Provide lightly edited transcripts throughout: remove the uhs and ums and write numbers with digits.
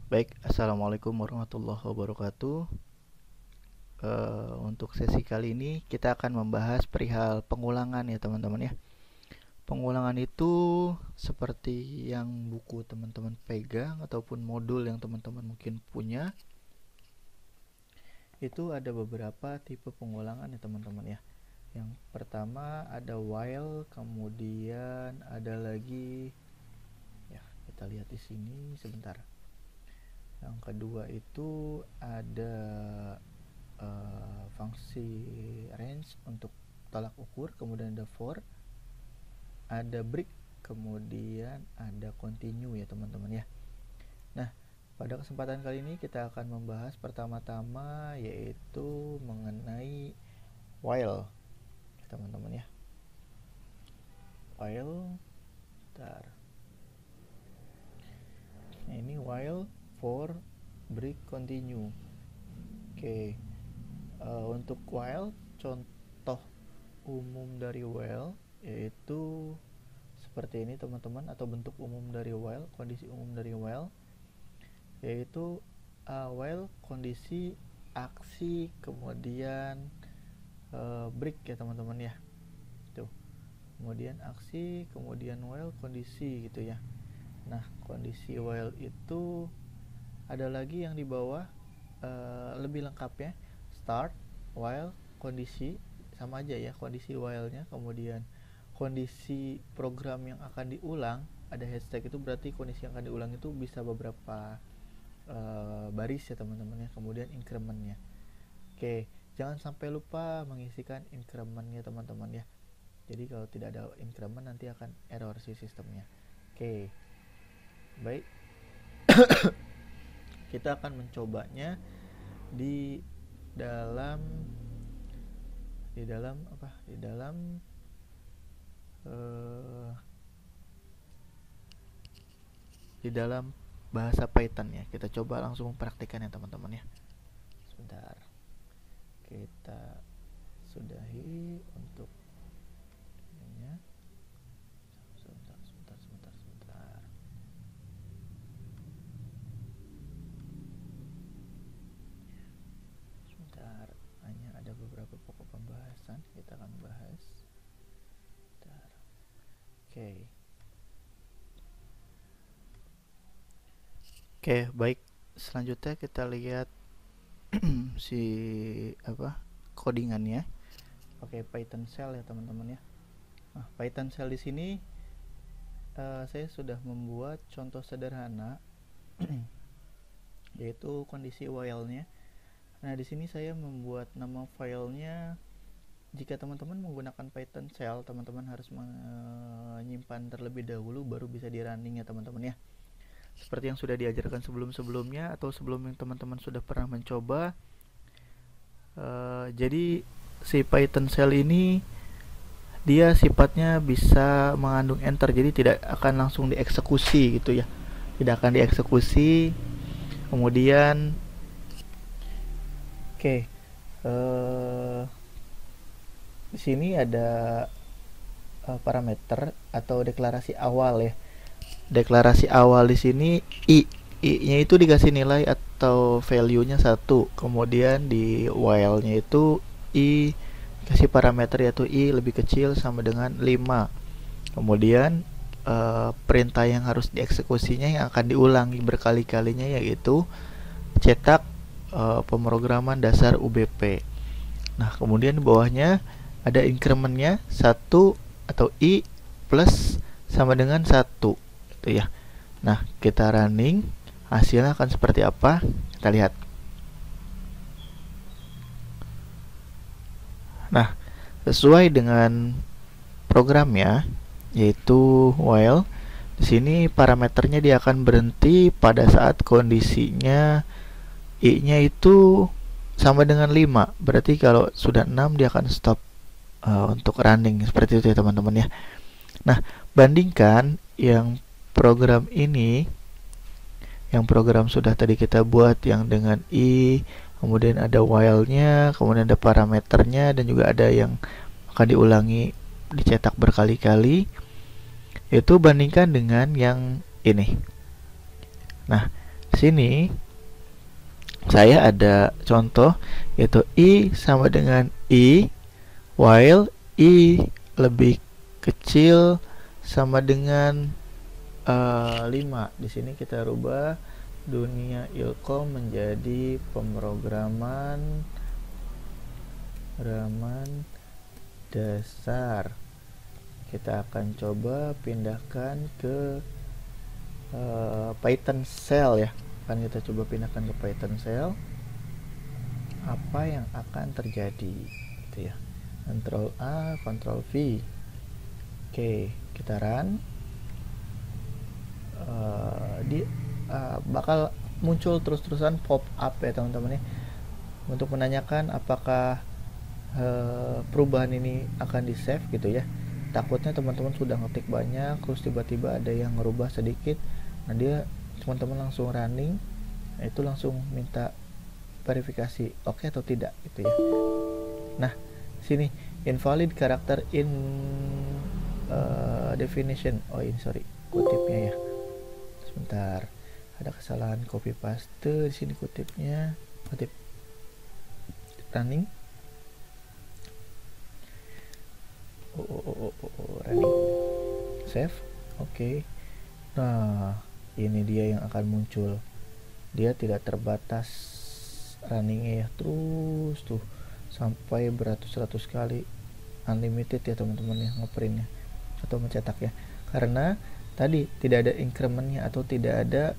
Baik, Assalamualaikum warahmatullahi wabarakatuh. Untuk sesi kali ini kita akan membahas perihal pengulangan ya teman-teman ya. Pengulangan itu seperti yang buku teman-teman pegang ataupun modul yang teman-teman mungkin punya. Itu ada beberapa tipe pengulangan ya teman-teman ya. Yang pertama ada while, kemudian ada lagi ya, kita lihat di sini sebentar. Yang kedua itu ada fungsi range untuk tolak ukur, kemudian ada for, ada break, kemudian ada continue ya teman-teman ya. Nah, pada kesempatan kali ini kita akan membahas pertama-tama yaitu mengenai while ya teman-teman ya. While, bentar. Nah, ini while, for, break, continue. Oke. Untuk while, contoh umum dari while yaitu seperti ini teman-teman, atau bentuk umum dari while, kondisi umum dari while yaitu while kondisi aksi, kemudian break ya teman-teman ya. Tuh. Kemudian aksi, kemudian while kondisi gitu ya. Nah, kondisi while itu ada lagi yang di bawah lebih lengkap ya. Start, while, kondisi, sama aja ya kondisi while-nya, kemudian kondisi program yang akan diulang, ada hashtag itu berarti kondisi yang akan diulang itu bisa beberapa baris ya teman-teman ya, kemudian increment-nya. Oke, jangan sampai lupa mengisikan increment-nya teman-teman ya. Jadi kalau tidak ada increment nanti akan error si sistemnya. Oke, baik. Kita akan mencobanya di dalam apa? Di dalam bahasa Python ya. Kita coba langsung mempraktikkannya teman-teman ya. Sebentar. Kita sudahi untuk ininya. Sebentar. Sebentar, hanya ada beberapa pokok pembahasan kita akan bahas. Sebentar. Oke, baik. Selanjutnya kita lihat si apa? Codingannya. Pakai Python Shell ya, teman-teman ya. Nah, Python Shell di sini saya sudah membuat contoh sederhana yaitu kondisi while-nya. Nah, di sini saya membuat nama filenya. Jika teman-teman menggunakan Python Shell, teman-teman harus menyimpan terlebih dahulu baru bisa di running ya teman-teman ya. Seperti yang sudah diajarkan sebelum-sebelumnya atau sebelum yang teman-teman sudah pernah mencoba. Jadi si Python Shell ini dia sifatnya bisa mengandung enter, jadi tidak akan langsung dieksekusi gitu ya. Tidak akan dieksekusi. Kemudian di sini ada parameter atau deklarasi awal ya. Deklarasi awal di sini i-nya itu dikasih nilai atau value-nya 1. Kemudian di while-nya itu i kasih parameter yaitu i lebih kecil sama dengan 5. Kemudian perintah yang harus dieksekusinya yang akan diulangi berkali-kalinya yaitu cetak pemrograman dasar UBP. Nah, kemudian di bawahnya ada increment-nya 1 atau i plus sama dengan 1 gitu ya. Nah, kita running, hasilnya akan seperti apa? Kita lihat. Nah, sesuai dengan programnya yaitu while, di sini parameternya dia akan berhenti pada saat kondisinya i-nya itu sama dengan 5. Berarti kalau sudah 6 dia akan stop untuk running seperti itu ya teman-teman ya. Nah, bandingkan yang program ini, yang program sudah tadi kita buat yang dengan i, kemudian ada while-nya, kemudian ada parameternya, dan juga ada yang akan diulangi dicetak berkali-kali. Itu bandingkan dengan yang ini. Nah, Sini saya ada contoh yaitu I sama dengan I while I lebih kecil sama dengan 5. Di sini kita rubah dunia ilkom menjadi pemrograman dasar. Kita akan coba pindahkan ke Python Shell ya. Akan kita coba pindahkan ke Python Shell. Apa yang akan terjadi gitu ya. Ctrl A, Ctrl V. Oke, kita run. Bakal muncul terus-terusan pop up ya teman-teman ya, untuk menanyakan apakah perubahan ini akan di save gitu ya. Takutnya teman-teman sudah ngetik banyak terus tiba-tiba ada yang ngerubah sedikit, nah dia teman-teman langsung running, nah itu langsung minta verifikasi oke atau tidak gitu ya. Nah sini invalid character in definition, sorry kutipnya ya, sebentar, ada kesalahan copy paste di sini, kutip running. Running, save, oke. Nah ini dia yang akan muncul, dia tidak terbatas runningnya ya, terus tuh sampai beratus-ratus kali, unlimited ya teman-teman ya ngeprintnya atau mencetaknya, karena tadi tidak ada incrementnya atau tidak ada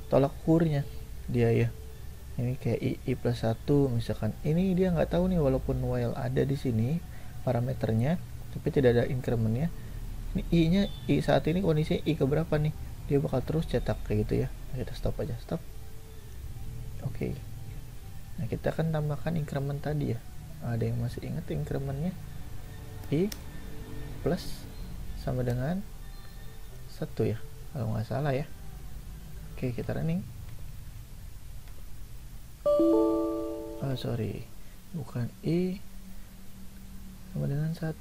tolak ukurnya dia ya. Ini kayak I plus 1 misalkan, ini dia nggak tahu nih, walaupun while ada di sini parameternya tapi tidak ada incrementnya, ini I nya saat ini kondisi I keberapa nih, dia bakal terus cetak kayak gitu ya. Kita stop aja, stop. Oke. Nah kita akan tambahkan increment tadi ya, ada yang masih ingat incrementnya, I plus sama dengan 1 ya kalau nggak salah ya. Oke, kita running. Sorry, bukan I sama dengan 1.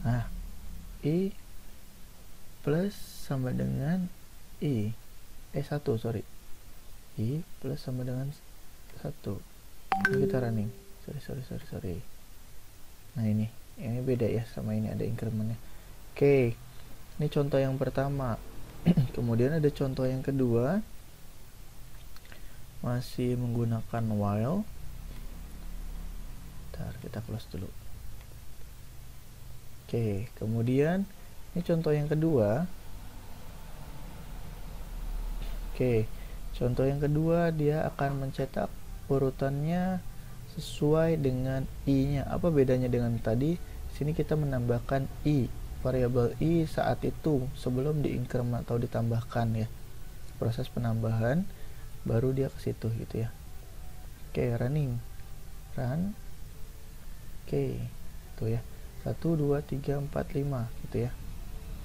Nah, I plus sama dengan I 1, sorry, I plus sama dengan 1. Ini kita running, sorry. Nah ini beda ya, sama ini ada incrementnya. Oke, ini contoh yang pertama. Kemudian ada contoh yang kedua, masih menggunakan while. Bentar, kita close dulu. Oke, kemudian ini contoh yang kedua. Oke, contoh yang kedua dia akan mencetak urutannya sesuai dengan I-nya. Apa bedanya dengan tadi? Sini kita menambahkan I, variabel I saat itu sebelum diincrement atau ditambahkan ya. Proses penambahan baru dia ke situ gitu ya. Oke, running. Run. Oke, tuh ya. 1 2 3 4 5 gitu ya.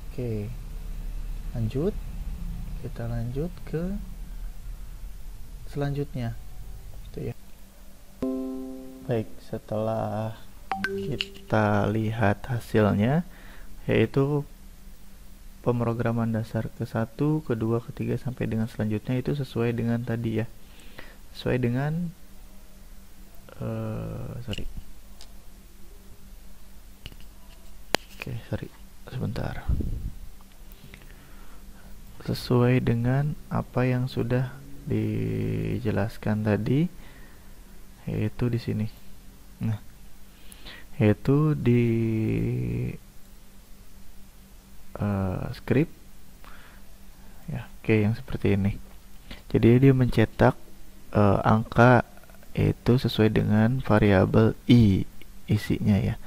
Oke. Lanjut. Kita lanjut ke selanjutnya. Gitu ya. Baik, setelah kita lihat hasilnya, yaitu pemrograman dasar ke-1, kedua, ketiga sampai dengan selanjutnya itu sesuai dengan tadi ya. Sesuai dengan sebentar. Sesuai dengan apa yang sudah dijelaskan tadi, yaitu di sini. Nah, yaitu di script ya, oke, yang seperti ini. Jadi dia mencetak angka itu sesuai dengan variabel I isinya ya.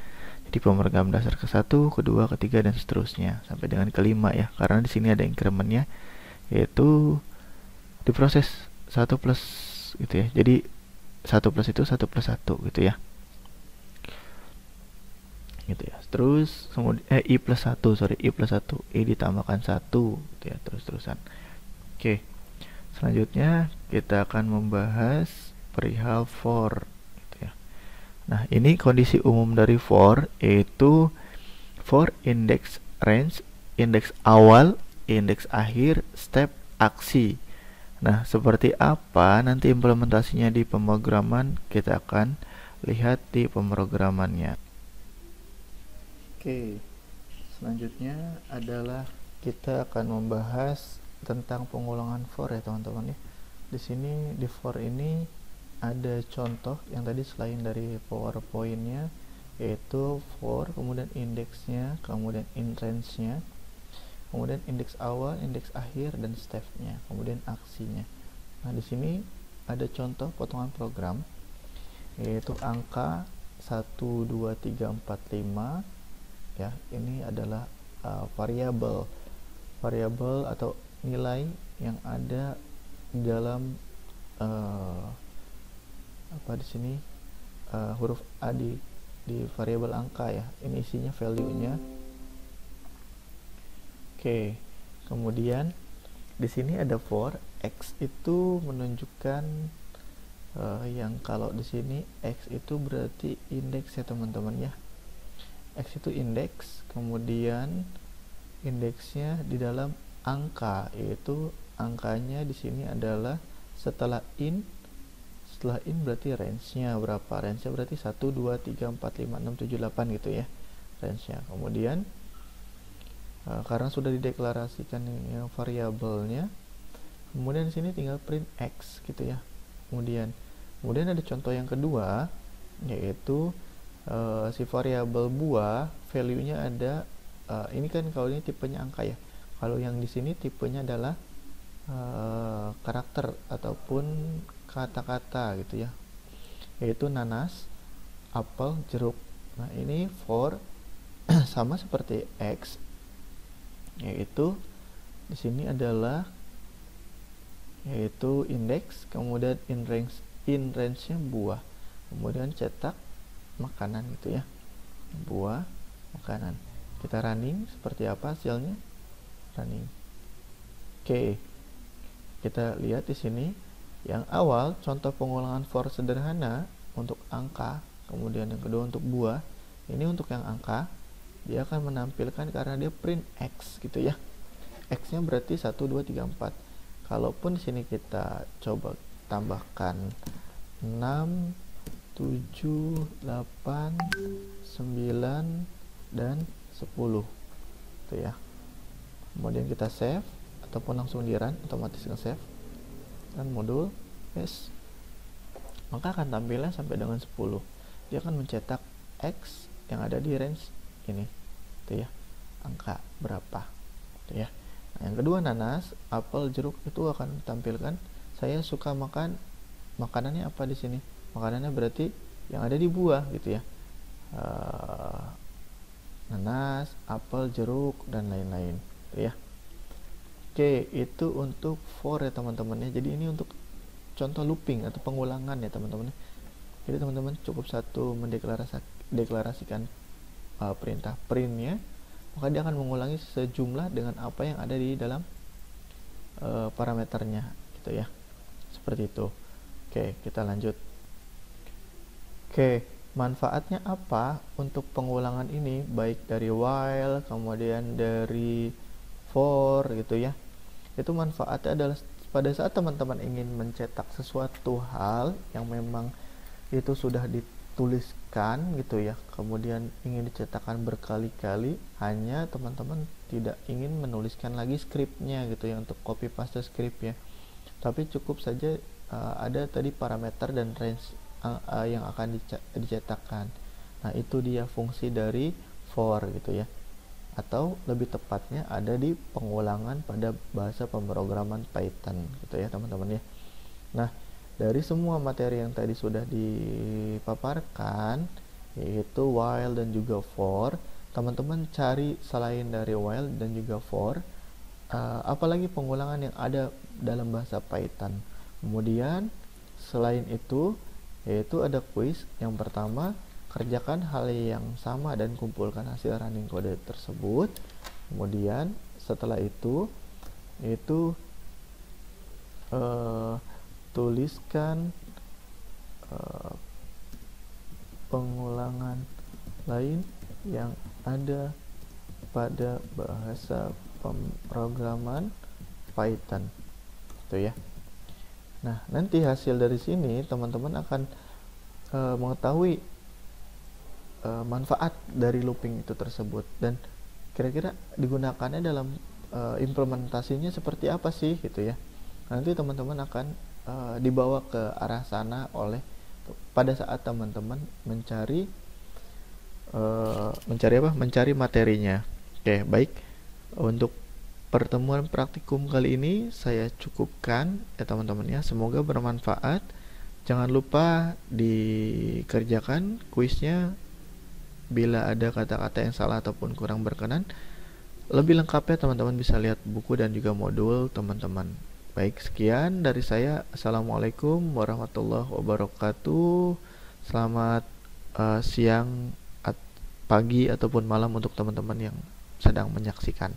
Jadi pemrograman dasar ke-1, kedua, ketiga dan seterusnya sampai dengan kelima ya. Karena di sini ada incrementnya, yaitu diproses 1 plus gitu ya. Jadi 1 plus itu 1 plus 1 gitu ya. Gitu ya. Terus kemudian I plus 1, I plus 1, I ditambahkan 1 gitu ya, terus-terusan. Oke. Selanjutnya kita akan membahas perihal for gitu ya. Nah, ini kondisi umum dari for, yaitu for index range indeks awal, indeks akhir, step, aksi. Nah, seperti apa nanti implementasinya di pemrograman, kita akan lihat di pemrogramannya. Oke, selanjutnya adalah kita akan membahas tentang pengulangan for ya teman-teman ya. Di sini di for ini ada contoh yang tadi selain dari PowerPoint-nya, yaitu for, kemudian indeksnya, kemudian in range-nya, kemudian indeks awal, indeks akhir, dan step-nya, kemudian aksinya. Nah, di sini ada contoh potongan program, yaitu angka 1, 2, 3, 4, 5. Ya, ini adalah variabel atau nilai yang ada dalam apa di sini huruf A di variabel angka ya. Ini isinya value-nya. Oke, kemudian di sini ada for. X itu menunjukkan yang kalau di sini X itu berarti indeks ya teman-teman ya. X itu indeks, kemudian indeksnya di dalam angka, yaitu angkanya di sini adalah setelah in berarti range-nya berapa? Range-nya berarti 1, 2, 3, 4, 5, 6, 7, 8 gitu ya range-nya. Kemudian karena sudah dideklarasikan yang variabelnya, kemudian di sini tinggal print X gitu ya. Kemudian ada contoh yang kedua, yaitu si variabel buah value-nya ada ini kan kalau ini tipenya angka ya. Kalau yang di sini tipenya adalah karakter ataupun kata-kata gitu ya, yaitu nanas, apel, jeruk. Nah, ini for sama seperti X, yaitu di sini adalah yaitu indeks, kemudian in range-nya buah, kemudian cetak makanan gitu ya, buah, makanan. Kita running, seperti apa hasilnya? Running. Oke, kita lihat di sini yang awal contoh pengulangan for sederhana untuk angka, kemudian yang kedua untuk buah. Ini untuk yang angka, dia akan menampilkan karena dia print X gitu ya. X-nya berarti 1, 2, 3, 4. Kalaupun di sini kita coba tambahkan 6, 7, 8, 9, dan 10 itu ya. Kemudian kita save ataupun langsung di run, otomatis nge-save dan modul yes, maka akan tampilnya sampai dengan 10. Dia akan mencetak X yang ada di range ini itu ya, angka berapa itu ya. Nah, yang kedua nanas, apel, jeruk itu akan tampilkan saya suka makan makanannya apa di sini. Makanannya berarti yang ada di buah gitu ya. Nanas, apel, jeruk, dan lain-lain gitu ya. Oke, itu untuk for ya teman-teman ya. Jadi ini untuk contoh looping atau pengulangan ya teman-teman. Jadi teman-teman cukup satu mendeklarasikan perintah printnya, maka dia akan mengulangi sejumlah dengan apa yang ada di dalam parameternya gitu ya. Seperti itu. Oke, kita lanjut. Oke, manfaatnya apa untuk pengulangan ini, baik dari while kemudian dari for gitu ya. Itu manfaatnya adalah pada saat teman-teman ingin mencetak sesuatu hal yang memang itu sudah dituliskan gitu ya, kemudian ingin dicetakkan berkali-kali, hanya teman-teman tidak ingin menuliskan lagi skripnya gitu ya, untuk copy paste skrip ya, tapi cukup saja ada tadi parameter dan range yang akan dicetakkan. Nah, itu dia fungsi dari for gitu ya, atau lebih tepatnya ada di pengulangan pada bahasa pemrograman Python gitu ya teman-teman ya. Nah, dari semua materi yang tadi sudah dipaparkan, yaitu while dan juga for, teman-teman cari selain dari while dan juga for apalagi pengulangan yang ada dalam bahasa Python. Kemudian selain itu, yaitu ada kuis. Yang pertama, kerjakan hal yang sama dan kumpulkan hasil running kode tersebut. Kemudian setelah itu tuliskan pengulangan lain yang ada pada bahasa pemrograman Python. Itu ya. Nah, nanti hasil dari sini teman-teman akan mengetahui manfaat dari looping itu tersebut, dan kira-kira digunakannya dalam implementasinya seperti apa sih gitu ya. Nanti teman-teman akan dibawa ke arah sana oleh pada saat teman-teman mencari mencari materinya. Oke, baik. Untuk pertemuan praktikum kali ini saya cukupkan ya teman-teman ya. Semoga bermanfaat. Jangan lupa dikerjakan kuisnya. Bila ada kata-kata yang salah ataupun kurang berkenan, lebih lengkapnya teman-teman bisa lihat buku dan juga modul teman-teman. Baik, sekian dari saya. Assalamualaikum warahmatullahi wabarakatuh. Selamat siang, pagi ataupun malam untuk teman-teman yang sedang menyaksikan.